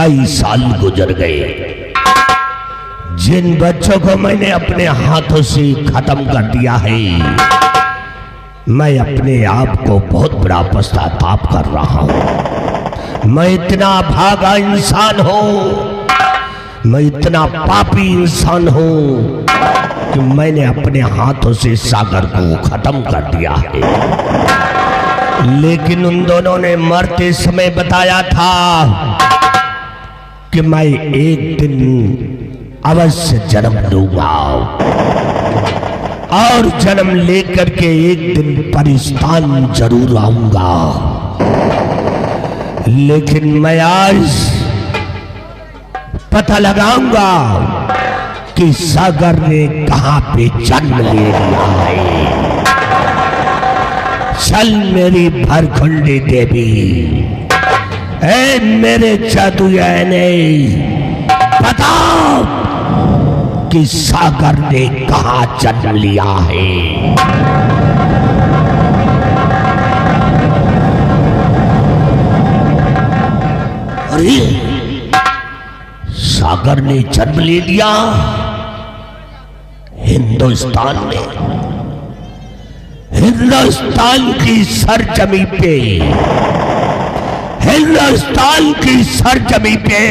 कई साल गुजर गए। जिन बच्चों को मैंने अपने हाथों से खत्म कर दिया है, मैं अपने आप को बहुत बड़ा पश्चाताप कर रहा हूं। मैं इतना भागा इंसान हूं, मैं इतना पापी इंसान हूं कि मैंने अपने हाथों से सागर को खत्म कर दिया है। लेकिन उन दोनों ने मरते समय बताया था कि मैं एक दिन अवश्य जन्म लूंगा और जन्म लेकर के एक दिन परिस्तान जरूर आऊंगा। लेकिन मैं आज पता लगाऊंगा कि सागर ने कहां पे जन्म ले लिया है। चल मेरी भरखुंडी देवी, ऐ मेरे जादूयाने, बताओ कि सागर ने कहां जन्म लिया है। अरे सागर ने जन्म ले लिया हिंदुस्तान में, हिंदुस्तान की सरजमी पे, हिंदुस्तान की सरजमी पे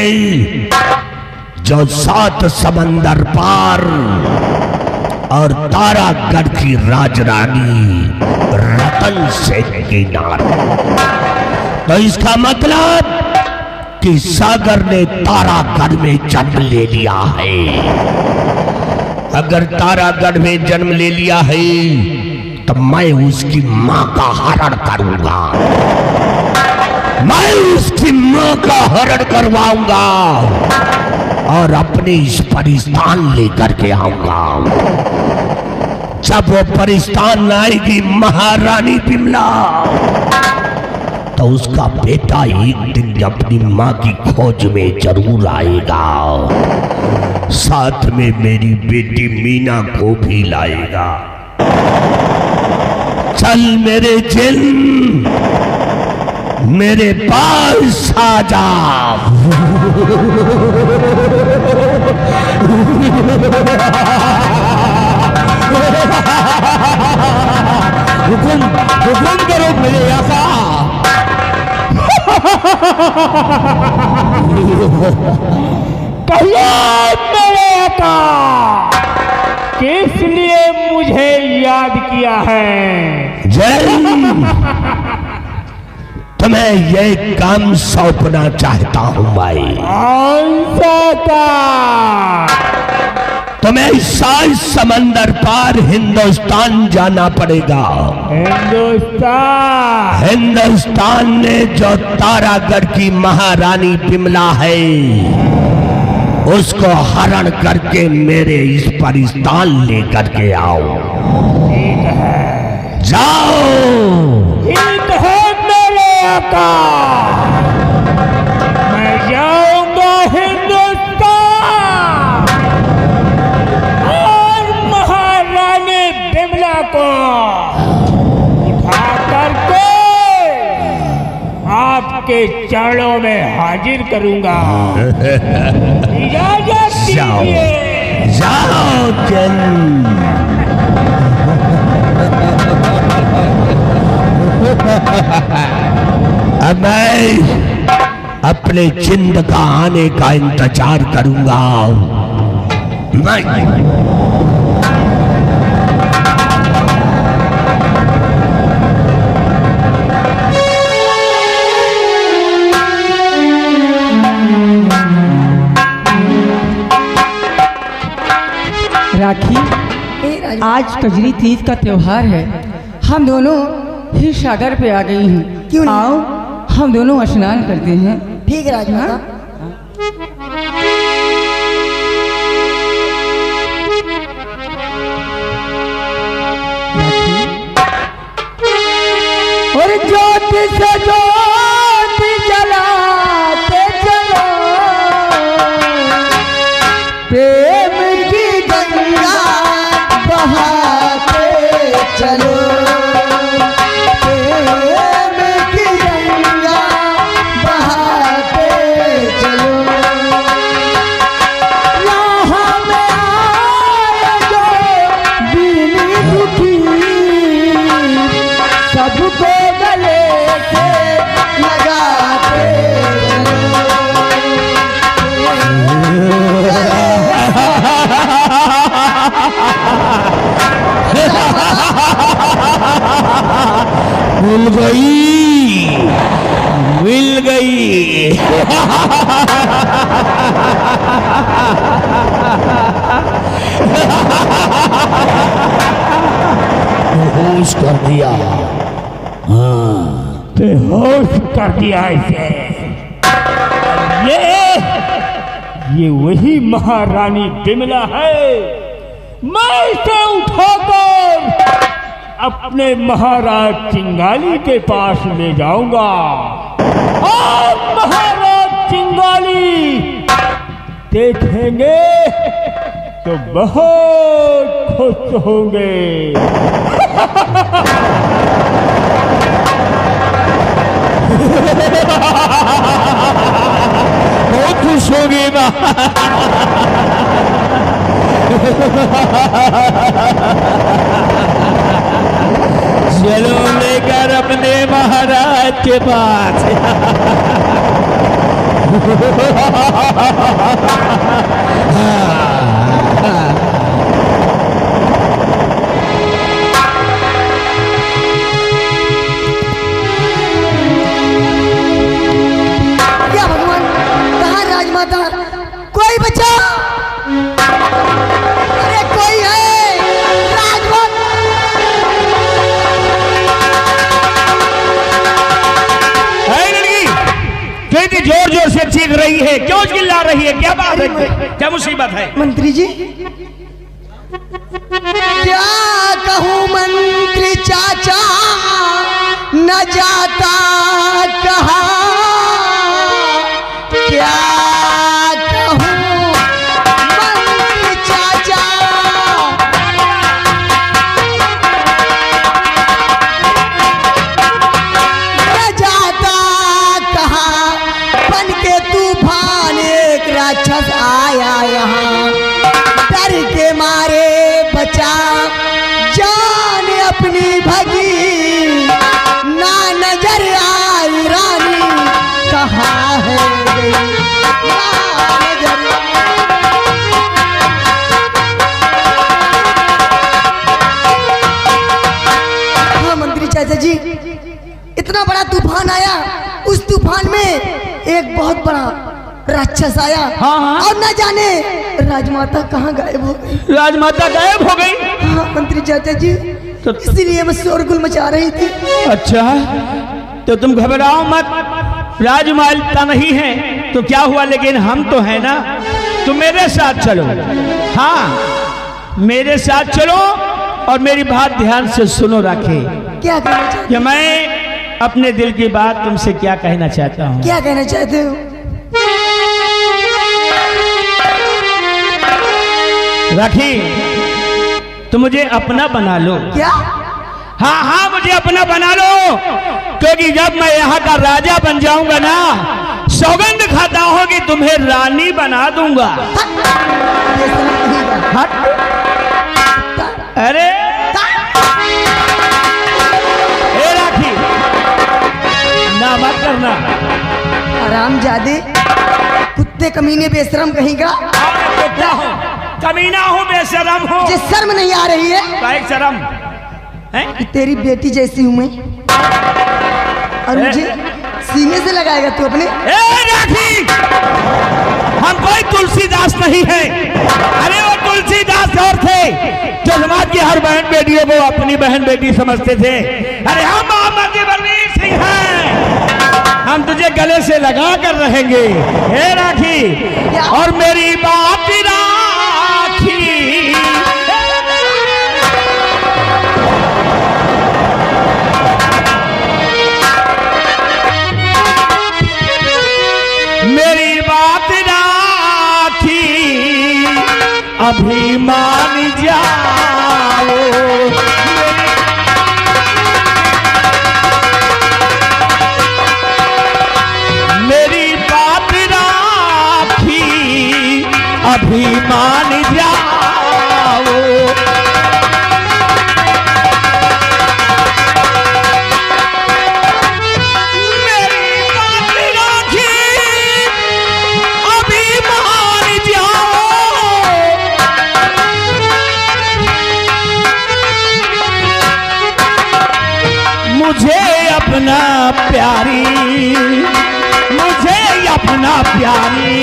जो 7 समंदर पार और तारागढ़ की राजरानी रतन सेन की नार। तो इसका मतलब कि सागर ने तारागढ़ में जन्म ले लिया है। अगर तारागढ़ में जन्म ले लिया है तो मैं उसकी मां का हरण करूंगा, मैं उसकी मां का हरण करवाऊंगा और अपने इस परिस्तान लेकर के आऊंगा। जब वो परिस्तान आएगी महारानी बिमला, तो उसका बेटा एक दिन अपनी मां की खोज में जरूर आएगा, साथ में मेरी बेटी मीना को भी लाएगा। चल मेरे जिन, मेरे पास आ जा। हुकुम करो मेरे आका। कहिए मेरे आका, किस लिए मुझे याद किया है? जय, तुम्हें यह काम सौंपना चाहता हूं भाई। कौन सा काम? तुम्हें 7 समंदर पार हिंदुस्तान जाना पड़ेगा। हिंदुस्तान? हिंदुस्तान ने जो तारागढ़ की महारानी बिमला है, उसको हरण करके मेरे इस परिस्तान लेकर के आओ। ठीक है, जाओ। ठीक है मेरे आका, मैं जाऊंगा हिंदुस्तान और महारानी बिमला को उठा करके आपके चरणों में हाजिर करूंगा। इजाजत जाओ, दीजिए। जाओ जन। अब मैं अपने जिंद का आने का इंतजार करूंगा। मैं राखी, आज कजरी तीज का त्योहार है। हम दोनों ही सागर पे आ गई हैं। क्यों नहीं? आओ हम दोनों स्नान करते हैं। ठीक है राजमाता। और ज्योति से ज्योति जलाते चलो, प्रेम की गंगा बहाते चलो, प्रेम की गंगा बहाते चलो। मिल गई, मिल गई। होश कर दिया। हाँ, बेहोश कर दिया इसे। ये वही महारानी बिमला है। मैं इसे उठाकर अपने महाराज चिंगाली के पास ले जाऊंगा और महाराज चिंगाली देखेंगे तो बहुत खुश होंगे। बहुत खुश होगी माँ। चलो लेकर अपने महाराज के पास। क्या भगवान, कहाँ राजमाता? कोई बचा? अरे कोई है? राजमाता! क्यों इतनी जोर जोर से चीख रही है? क्यों चिल्ला रही है? क्या बात है? क्या मुसीबत है? मंत्री जी, क्या कहूँ मंत्री चाचा, न जाता कहा। क्या कहूँ मंत्री चाचा, न जाता कहा। बन के तूफान एक राक्षस आया यहाँ, डर के मारे बचा जान अपनी भगी। ना नजर आई रानी कहाँ है गई, ना नजर हाँ मंत्री चाचा जी, इतना बड़ा तूफान आया, उस तूफान में एक बहुत बड़ा राक्षस आया। हाँ। और न जाने राजमाता कहाँ गायब हो गई। राजमाता गायब हो गई? हाँ मंत्री चाचा जी, तो इसीलिए मैं शोरगुल मचा रही थी। अच्छा, तो तुम घबराओ मत। राजमाता नहीं है तो क्या हुआ, लेकिन हम तो हैं ना। तुम मेरे साथ चलो। हाँ, मेरे साथ चलो और मेरी बात ध्यान से सुनो राखे। क्या कहना चाहते? कि मैं अपने दिल की बात तुमसे क्या कहना चाहता हूँ। क्या कहना चाहते हो? राखी, तुम मुझे अपना बना लो। क्या? हाँ हाँ, मुझे अपना बना लो, क्योंकि जब मैं यहाँ का राजा बन जाऊंगा ना, सौगंध खाता हूँ कि तुम्हें रानी बना दूंगा। हट। अरे ए राखी, ना मत करना। हरामजादे, कुत्ते कमीने बेशरम कहीं का। तो क्या हो, कमीना हूँ, बेशरम हूँ। मुझे शर्म नहीं आ रही है? क्या शर्म है? कि तेरी बेटी जैसी हूँ मैं, और मुझे सीने से लगाएगा तू अपने? ए राखी, हम कोई तुलसीदास नहीं है। अरे वो तुलसीदास और थे जो समाज की हर बहन बेटियों को अपनी बहन बेटी समझते थे। अरे हम मोहम्मद बलवीर सिंह हैं, हम तुझे गले से लगा कर रहेंगे। हे राखी, और मेरी बात राखी, मेरी बात राखी, अभी मान जाओ। मेरी बात राखी, अभी मान जाओ। मुझे प्यारी, मुझे अपना प्यारी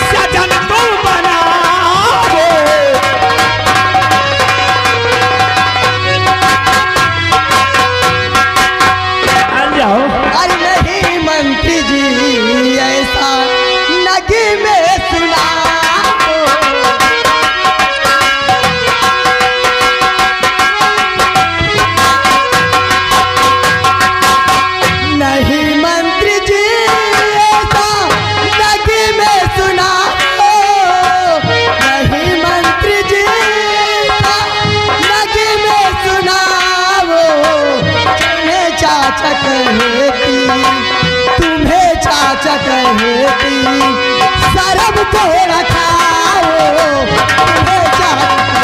सजन तू बना दे। जाओ। अरे नहीं मंत्री जी ऐसा नगी में सुना दो। नहीं मंत्री जी ऐसा नगी में सुना दो। नहीं मंत्री जी ऐसा नगी में सुनाओ। तुम्हें चाचा कहती, तुम्हें चाचा कहती, शर्म तो रखाओ। तुम्हें चाचा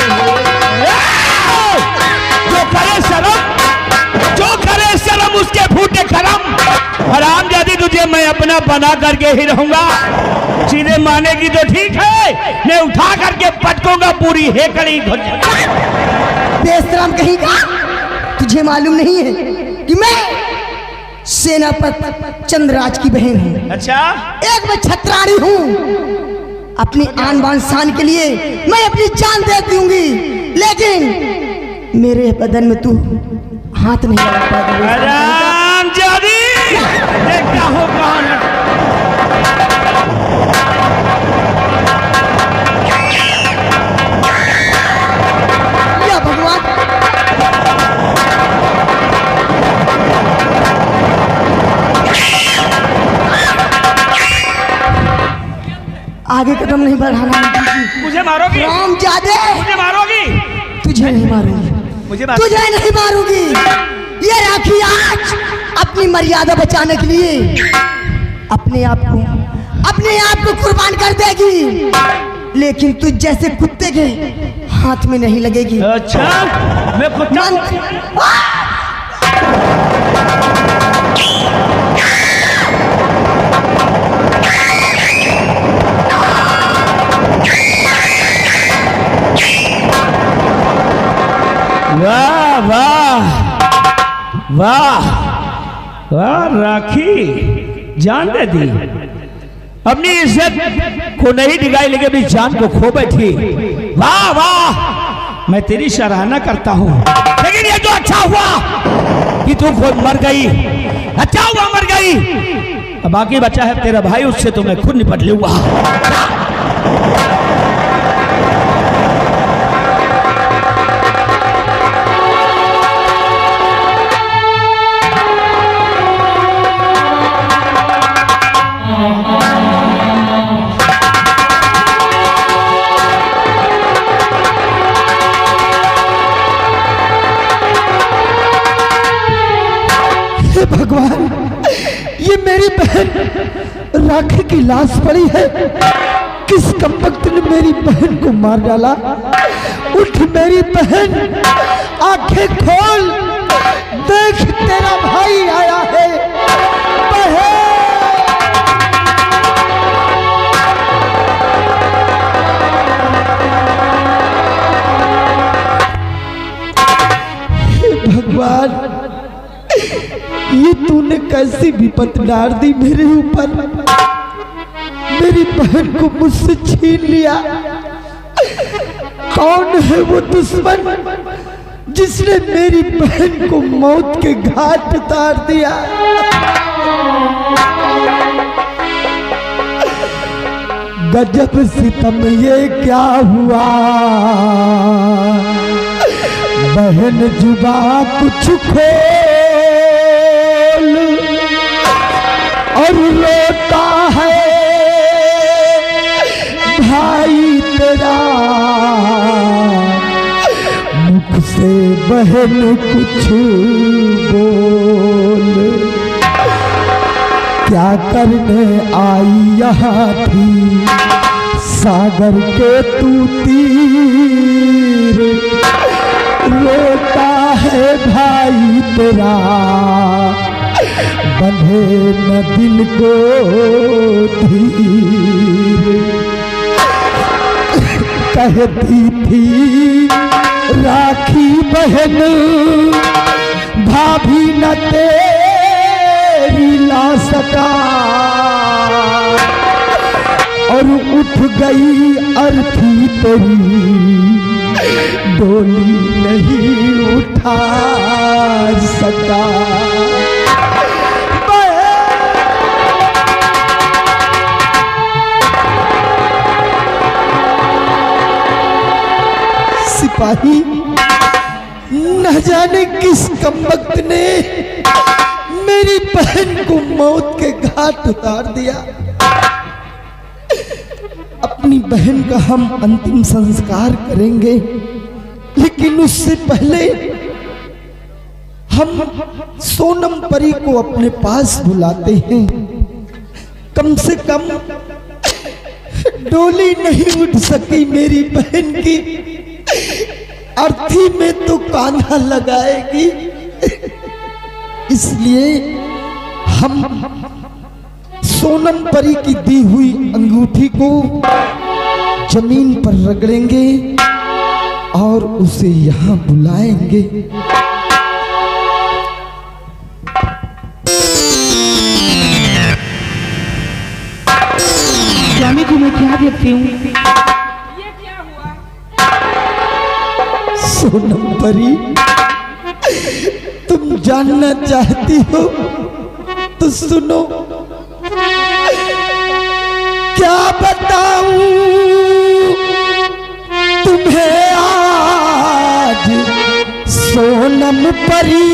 जो करे शर्म, जो करे शर्म उसके फूटे करम। हराम जादी तुझे मैं अपना बना करके ही रहूंगा। सीधे मानेगी तो ठीक है, मैं उठा करके पटकूंगा पूरी हेकड़ी घुट। बेशरम कहीं का, तुझे मालूम नहीं है कि मैं सेनापति चंद्रराज की बहन हूँ। अच्छा, एक मैं छत्राणी हूँ। अपनी आन बान शान के लिए मैं अपनी जान दे दूंगी, लेकिन मेरे बदन में तू हाथ नहीं लगा पाएगा। हराम जादी देखता हो कौन है। या भगवान, आगे कदम नहीं बढ़ाना मंत्री जी। मुझे मारोगी? राम जादे, मुझे मारोगी? तुझे नहीं मारूंगी, मुझे तुझे नहीं मारूंगी। ये राखी आज अपनी मर्यादा बचाने के लिए अपने आप को कुर्बान कर देगी, लेकिन तुझ जैसे कुत्ते के हाथ में नहीं लगेगी। अच्छा, मैं कुत्ता हूँ? वाह वाह वाह वाह, राखी जान दे दी, अपनी इज्जत को नहीं दिखाई लेकिन अपनी जान को खो बैठी। वाह वाह, मैं तेरी सराहना करता हूँ। लेकिन ये तो अच्छा हुआ कि तू खुद मर गई, अच्छा हुआ मर गई। अब बाकी बचा है तेरा भाई, उससे तो मैं खुद निपट लूंगा। भगवान, ये मेरी बहन राखी की लाश पड़ी है। किस कमबख्त ने मेरी बहन को मार डाला? उठ मेरी बहन, आंखें खोल, देख तेरा भाई आया है। भगवान, ये तूने कैसी विपत डाल दी मेरे ऊपर। मेरी बहन को मुझसे छीन लिया। कौन है वो दुश्मन जिसने मेरी बहन को मौत के घाट उतार दिया? गजब सितम ये क्या हुआ, बहन जुबा कुछ खोल और रोता है भाई तेरा, मुख से बहन कुछ बोल। क्या करने आई यहाँ थी सागर के तू तीर, रोता है भाई तेरा, बंधे न दिल को धीर। कहती थी राखी बहन भाभी न तेरी, मेरी ला सका और उठ गई अर्थी तेरी डोली नहीं उठा सका। सिपाही, न जाने किस कमबख्त ने मेरी बहन को मौत के घाट उतार दिया। अपनी बहन का हम अंतिम संस्कार करेंगे, लेकिन उससे पहले हम सोनम परी को अपने पास बुलाते हैं। कम से कम डोली नहीं उठ सकी मेरी बहन की, अर्थी में तो कान्हा लगाएगी। इसलिए हम सोनम परी की दी हुई अंगूठी को जमीन पर रगड़ेंगे और उसे यहां बुलाएंगे। स्वामी जी, मैं क्या देखती हूँ? सोनम परी, तुम जानना चाहती हो तो सुनो। क्या बताऊं तुम्हें आज सोनम परी,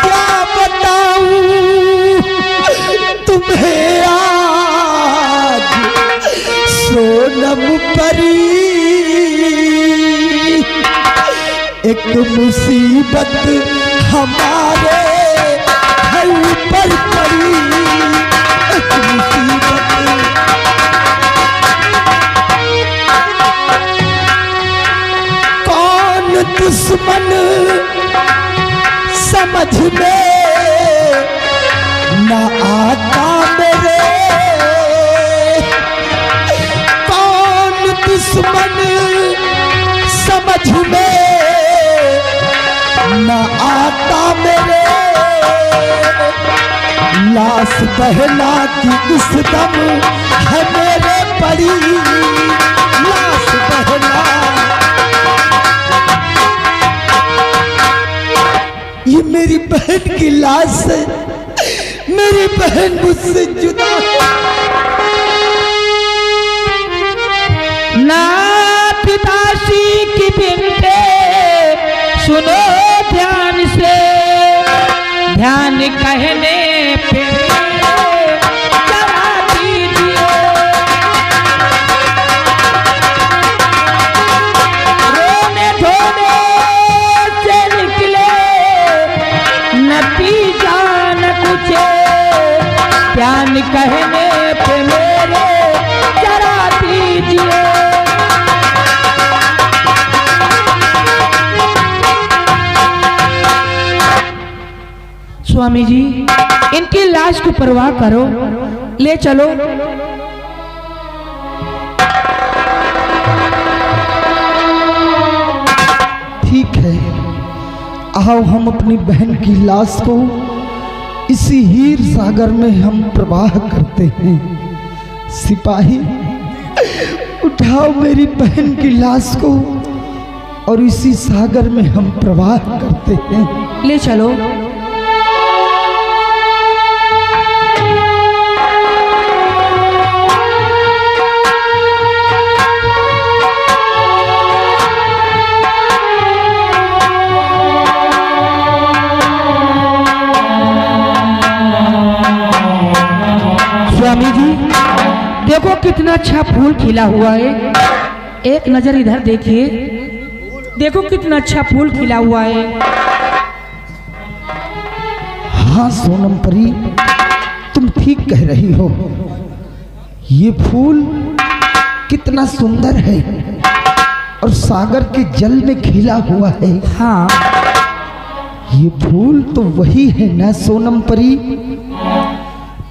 क्या बताऊं तुम्हें आज सोनम परी। एक मुसीबत हमारे घर पर पड़ी, एक मुसीबत। कौन दुश्मन समझ में न आता मेरे, कौन दुश्मन समझ में न आता मेरे। लाश बहना की इस दम है मेरे पड़ी, लाश बहना। ये मेरी बहन की लाश है, मेरी बहन मुझसे जुदा ना। पिताश्री की बिनते सुनो ध्यान से, ध्यान कहने पे जरा दीजिए। रोने धोने से निकले नतीजा न कुछ, ध्यान कहने पे मेरे जरा दीजिए। स्वामी जी, इनकी लाश को परवाह करो, ले चलो। ठीक है, आओ हम अपनी बहन की लाश को इसी हीर सागर में हम प्रवाह करते हैं। सिपाही, उठाओ मेरी बहन की लाश को और इसी सागर में हम प्रवाह करते हैं। ले चलो। स्वामी जी, देखो कितना अच्छा फूल खिला हुआ है। एक नजर इधर देखिए, देखो कितना अच्छा फूल खिला हुआ है। हाँ सोनम परी, तुम ठीक कह रही हो। ये फूल कितना सुंदर है और सागर के जल में खिला हुआ है। हाँ, ये फूल तो वही है ना सोनम परी?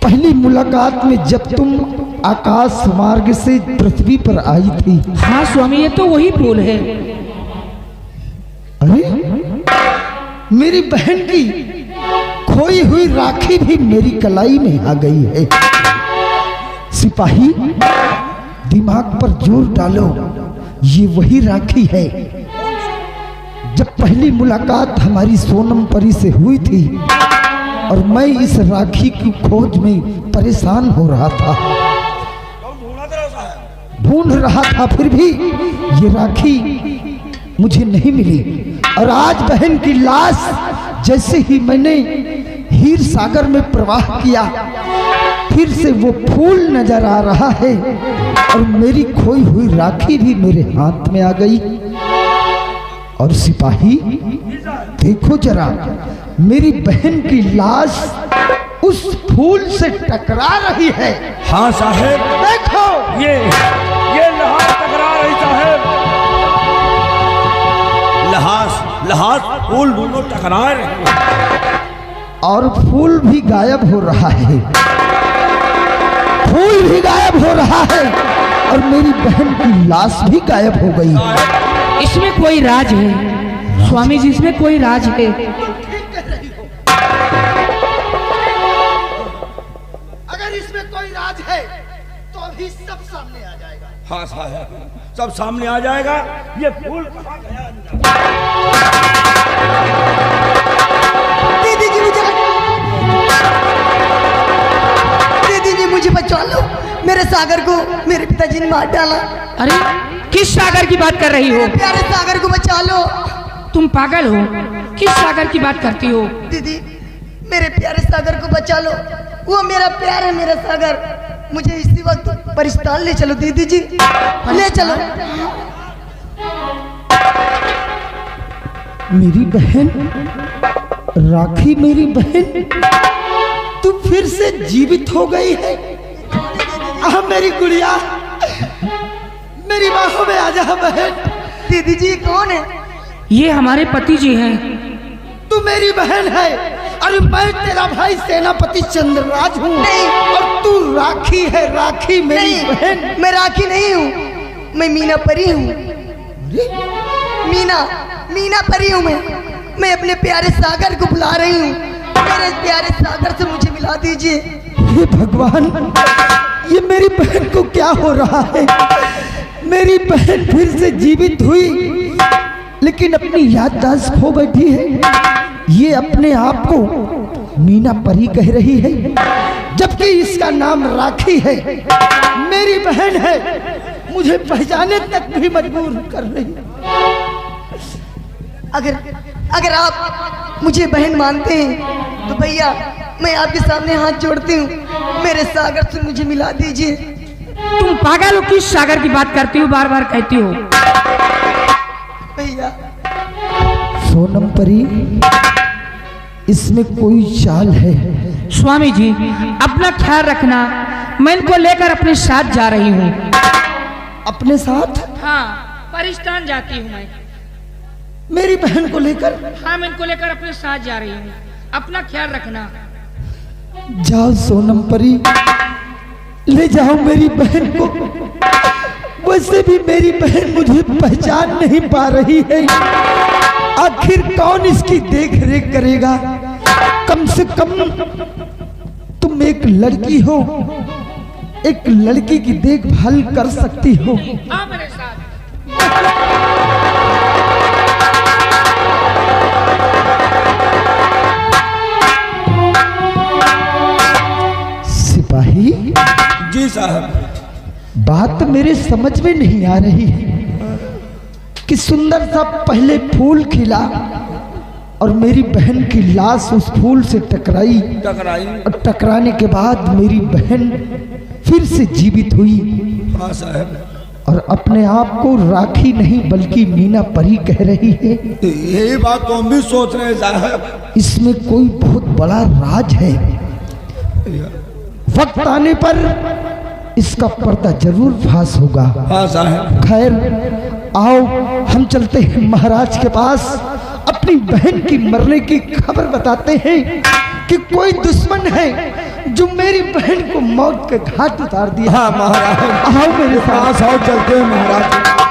पहली मुलाकात में जब तुम आकाश मार्ग से पृथ्वी पर आई थी। हाँ स्वामी, ये तो वही फूल है। अरे मेरी बहन की खोई हुई राखी भी मेरी कलाई में आ गई है। सिपाही, दिमाग पर जोर डालो, ये वही राखी है जब पहली मुलाकात हमारी सोनम परी से हुई थी और मैं इस राखी की खोज में परेशान हो रहा था, ढूंढ रहा था, फिर भी ये राखी मुझे नहीं मिली। और आज बहन की लाश जैसे ही मैंने हीर सागर में प्रवाह किया, फिर से वो फूल नजर आ रहा है और मेरी खोई हुई राखी भी मेरे हाथ में आ गई। और सिपाही, देखो जरा, मेरी बहन की लाश उस फूल से टकरा रही है। हाँ साहेब, देखो, ये लहास टकरा रही साहेब। लहास फूल दोनों टकरा रहे और फूल भी गायब हो रहा है, फूल भी गायब हो रहा है और मेरी बहन की लाश भी गायब हो गई। इसमें कोई राज है स्वामी जी, इसमें कोई राज है। अगर इसमें कोई राज है तो अभी सब सामने आ जाएगा। हाँ साहब, सब सामने आ जाएगा। ये फूल कहाँ गया? दीदी जी मुझे, दीदी जी मुझे बचा लो, मेरे सागर को मेरे पिताजी ने मार डाला। अरे किस सागर की बात कर रही हो? प्यारे सागर को बचा लो। तुम पागल हो? किस सागर की बात करती हो? दीदी, मेरे प्यारे सागर को बचा लो, वो मेरा प्यार है, मेरा सागर। मुझे इसी वक्त परिस्तान ले चलो दीदी जी, ले चलो। मेरी बहन राखी, मेरी बहन तू फिर से जीवित हो गई है। मेरी गुड़िया, मेरी बाहों में आ जा बहन। दीदी जी कौन है? ये हमारे पति जी हैं। तू मेरी बहन है। अरे मैं तेरा भाई सेनापति चंद्रराज हूँ और तू राखी है। राखी मेरी बहन। मैं राखी नहीं हूँ, मैं मीना परी हूँ। मीना परी हूँ मैं अपने प्यारे सागर को बुला रही हूँ। मेरे प्यारे सागर से मुझे मिला दीजिए। हे भगवान, ये मेरी बहन को क्या हो रहा है? मेरी बहन फिर से जीवित हुई लेकिन अपनी याददाश्त खो बैठी है। ये अपने आप को मीना परी कह रही है जबकि इसका नाम राखी है। मेरी बहन है, मुझे पहचाने तक भी मजबूर कर रही है। अगर आप मुझे बहन मानते हैं तो भैया मैं आपके सामने हाथ जोड़ती हूँ, मेरे सागर से मुझे मिला दीजिए। तुम पागल हो? किस सागर की बात करती हो? बार बार कहती हो। भैया, सोनम परी, इसमें कोई चाल है। स्वामी जी अपना ख्याल रखना, मैं इनको लेकर अपने साथ जा रही हूँ। अपने साथ? हाँ, परिस्तान जाती हूँ मैं। मेरी बहन को लेकर? हाँ, मैं इनको लेकर अपने साथ जा रही हूँ, अपना ख्याल रखना। जाओ सोनम परी, ले जाओ मेरी बहन को। वैसे भी मेरी बहन मुझे पहचान नहीं पा रही है। आखिर कौन इसकी देख रेख करेगा? कम से कम तुम एक लड़की हो, एक लड़की की देखभाल कर सकती हो। आओ मेरे साथ। सिपाही जी साहब, बात मेरे समझ में नहीं आ रही है कि सुंदर सा पहले फूल खिला और मेरी बहन की लाश उस फूल से टकराई और टकराने के बाद मेरी बहन फिर से जीवित हुई। हाँ साहब, और अपने आप को राखी नहीं बल्कि मीना परी कह रही है। यही बात तो हम भी सोच रहे हैं साहब। इसमें कोई बहुत बड़ा राज है। वक्त आने पर इसका पर्दा जरूर फाश होगा। हाँ साहब। खैर, आओ हम चलते हैं महाराज के पास, अपनी बहन की मरने की खबर बताते हैं कि कोई दुश्मन है जो मेरी बहन को मौत के घाट उतार दिया। हाँ महाराज, आओ मेरे पास। आओ, चलते हैं महाराज।